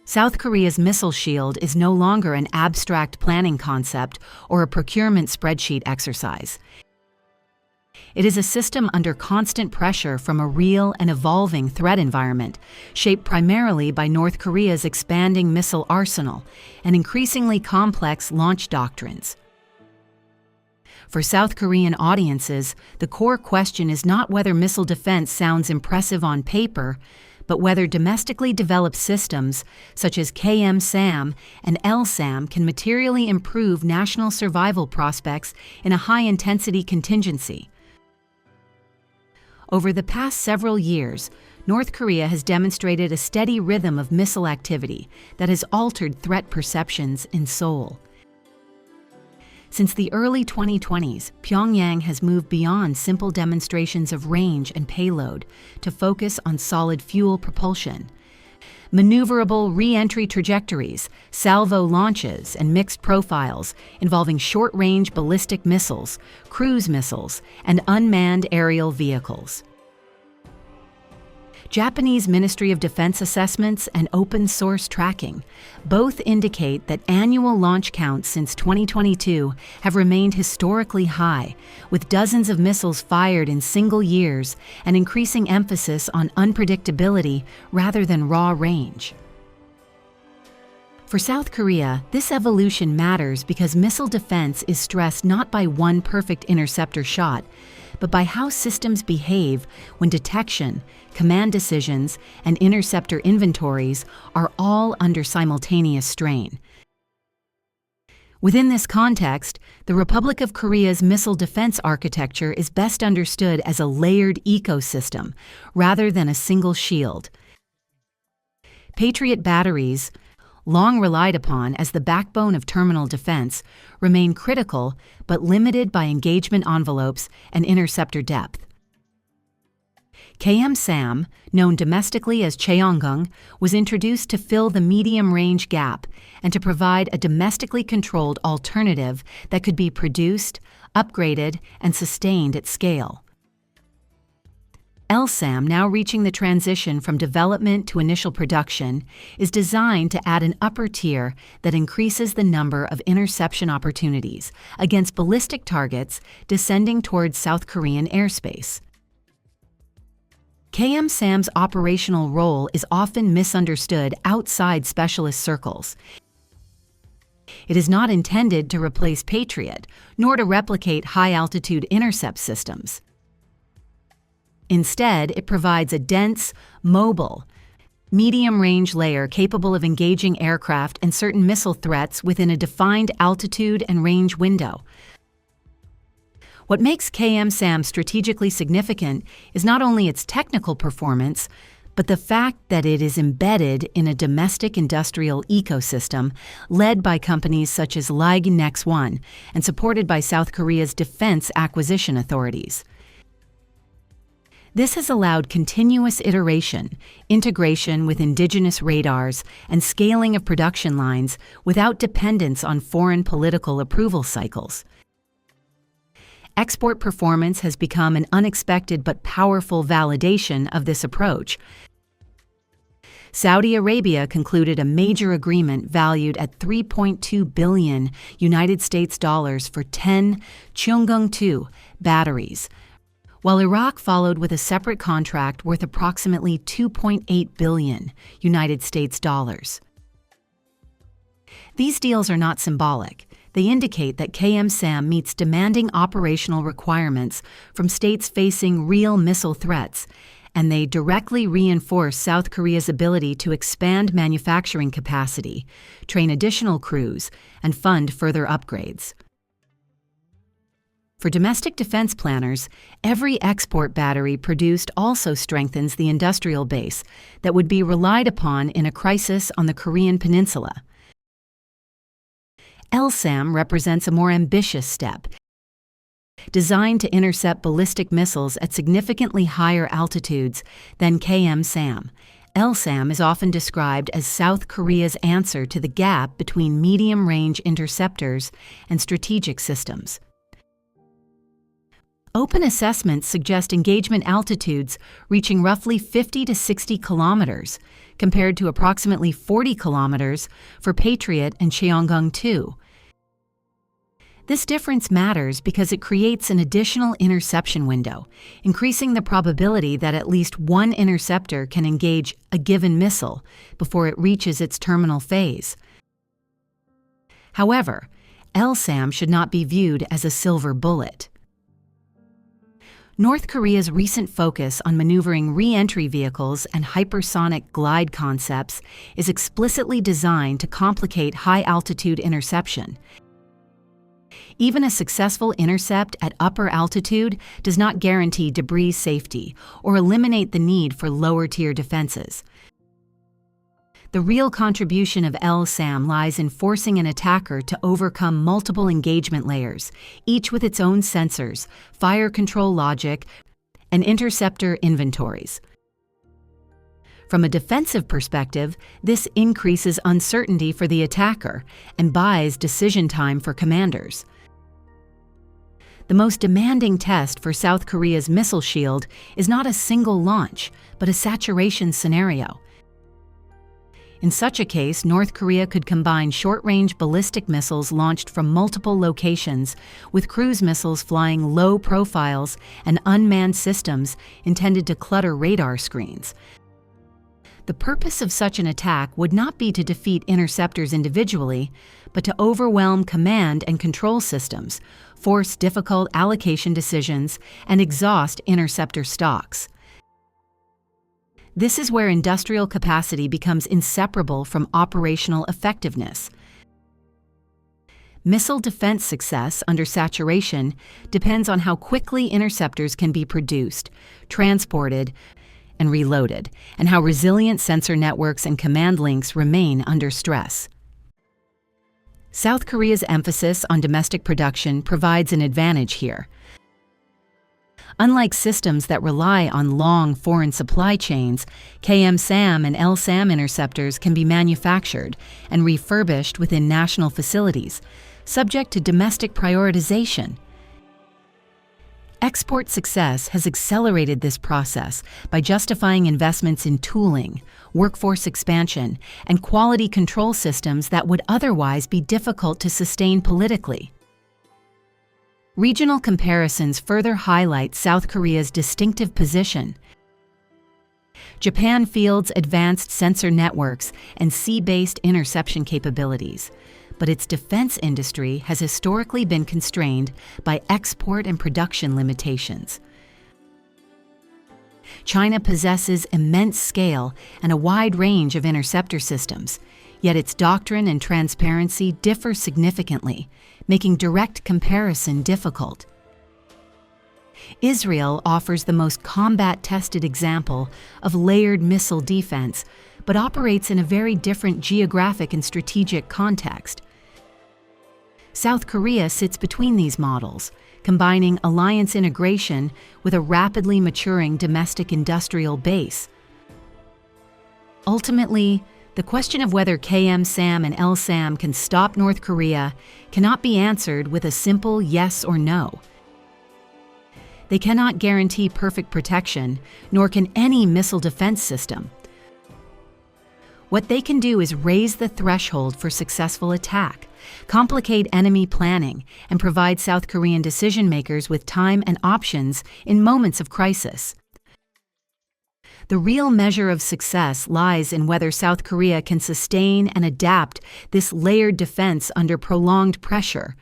South Korea's missile shield is no longer an abstract planning concept or a procurement spreadsheet exercise. It is a system under constant pressure from a real and evolving threat environment, shaped primarily by North Korea's expanding missile arsenal and increasingly complex launch doctrines. For South Korean audiences, the core question is not whether missile defense sounds impressive on paper, but whether domestically developed systems such as LSAM and LSAM can materially improve national survival prospects in a high-intensity contingency. Over the past several years, North Korea has demonstrated a steady rhythm of missile activity that has altered threat perceptions in Seoul. Since the early 2020s, Pyongyang has moved beyond simple demonstrations of range and payload to focus on solid fuel propulsion. Maneuverable re-entry trajectories, salvo launches, and mixed profiles involving short-range ballistic missiles, cruise missiles, and unmanned aerial vehicles. Japanese Ministry of Defense assessments and open-source tracking both indicate that annual launch counts since 2022 have remained historically high, with dozens of missiles fired in single years and increasing emphasis on unpredictability rather than raw range. For South Korea, this evolution matters because missile defense is stressed not by one perfect interceptor shot, but by how systems behave when detection, command decisions, and interceptor inventories are all under simultaneous strain. Within this context, the Republic of Korea's missile defense architecture is best understood as a layered ecosystem rather than a single shield. Patriot batteries, long relied upon as the backbone of terminal defense, remain critical but limited by engagement envelopes and interceptor depth. LSAM, known domestically as Cheonggung, was introduced to fill the medium-range gap and to provide a domestically controlled alternative that could be produced, upgraded, and sustained at scale. LSAM, now reaching the transition from development to initial production, is designed to add an upper tier that increases the number of interception opportunities against ballistic targets descending towards South Korean airspace. LSAM's operational role is often misunderstood outside specialist circles. It is not intended to replace Patriot, nor to replicate high-altitude intercept systems. Instead, it provides a dense, mobile, medium-range layer capable of engaging aircraft and certain missile threats within a defined altitude and range window. What makes LSAM strategically significant is not only its technical performance, but the fact that it is embedded in a domestic industrial ecosystem led by companies such as LSAM and supported by South Korea's defense acquisition authorities. This has allowed continuous iteration, integration with indigenous radars, and scaling of production lines without dependence on foreign political approval cycles. Export performance has become an unexpected but powerful validation of this approach. Saudi Arabia concluded a major agreement valued at $3.2 billion United States dollars for 10 Cheonggung-2 batteries, while Iraq followed with a separate contract worth approximately $2.8 billion United States dollars. These deals are not symbolic. They indicate that LSAM meets demanding operational requirements from states facing real missile threats, and they directly reinforce South Korea's ability to expand manufacturing capacity, train additional crews, and fund further upgrades. For domestic defense planners, every export battery produced also strengthens the industrial base that would be relied upon in a crisis on the Korean Peninsula. LSAM represents a more ambitious step. Designed to intercept ballistic missiles at significantly higher altitudes than LSAM, LSAM is often described as South Korea's answer to the gap between medium-range interceptors and strategic systems. Open assessments suggest engagement altitudes reaching roughly 50 to 60 kilometers, compared to approximately 40 kilometers for Patriot and Cheonggung-2. This difference matters because it creates an additional interception window, increasing the probability that at least one interceptor can engage a given missile before it reaches its terminal phase. However, LSAM should not be viewed as a silver bullet. North Korea's recent focus on maneuvering re-entry vehicles and hypersonic glide concepts is explicitly designed to complicate high-altitude interception. Even a successful intercept at upper altitude does not guarantee debris safety or eliminate the need for lower-tier defenses. The real contribution of LSAM lies in forcing an attacker to overcome multiple engagement layers, each with its own sensors, fire control logic, and interceptor inventories. From a defensive perspective, this increases uncertainty for the attacker and buys decision time for commanders. The most demanding test for South Korea's missile shield is not a single launch, but a saturation scenario. In such a case, North Korea could combine short-range ballistic missiles launched from multiple locations with cruise missiles flying low profiles and unmanned systems intended to clutter radar screens. The purpose of such an attack would not be to defeat interceptors individually, but to overwhelm command and control systems, force difficult allocation decisions, and exhaust interceptor stocks. This is where industrial capacity becomes inseparable from operational effectiveness. Missile defense success under saturation depends on how quickly interceptors can be produced, transported, and reloaded, and how resilient sensor networks and command links remain under stress. South Korea's emphasis on domestic production provides an advantage here. Unlike systems that rely on long foreign supply chains, KM-SAM and LSAM interceptors can be manufactured and refurbished within national facilities, subject to domestic prioritization. Export success has accelerated this process by justifying investments in tooling, workforce expansion, and quality control systems that would otherwise be difficult to sustain politically. Regional comparisons further highlight South Korea's distinctive position. Japan fields advanced sensor networks and sea-based interception capabilities, but its defense industry has historically been constrained by export and production limitations. China possesses immense scale and a wide range of interceptor systems, yet its doctrine and transparency differ significantly, making direct comparison difficult. Israel offers the most combat-tested example of layered missile defense, but operates in a very different geographic and strategic context. South Korea sits between these models, combining alliance integration with a rapidly maturing domestic industrial base. Ultimately, the question of whether KM-SAM and LSAM can stop North Korea cannot be answered with a simple yes or no. They cannot guarantee perfect protection, nor can any missile defense system. What they can do is raise the threshold for successful attack, complicate enemy planning, and provide South Korean decision-makers with time and options in moments of crisis. The real measure of success lies in whether South Korea can sustain and adapt this layered defense under prolonged pressure,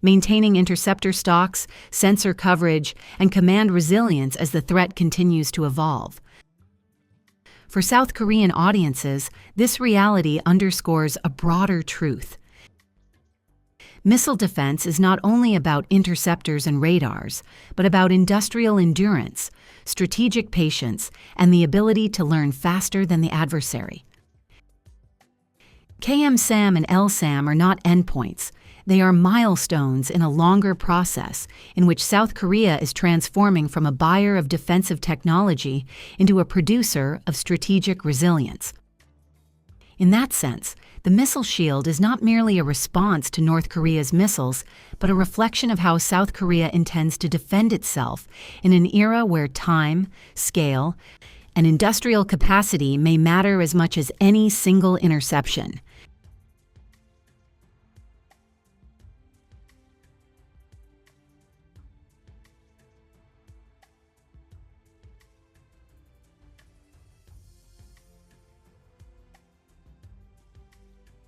maintaining interceptor stocks, sensor coverage, and command resilience as the threat continues to evolve. For South Korean audiences, this reality underscores a broader truth. Missile defense is not only about interceptors and radars, but about industrial endurance, strategic patience, and the ability to learn faster than the adversary. KM-SAM and LSAM are not endpoints. They are milestones in a longer process in which South Korea is transforming from a buyer of defensive technology into a producer of strategic resilience. In that sense, the missile shield is not merely a response to North Korea's missiles, but a reflection of how South Korea intends to defend itself in an era where time, scale, and industrial capacity may matter as much as any single interception.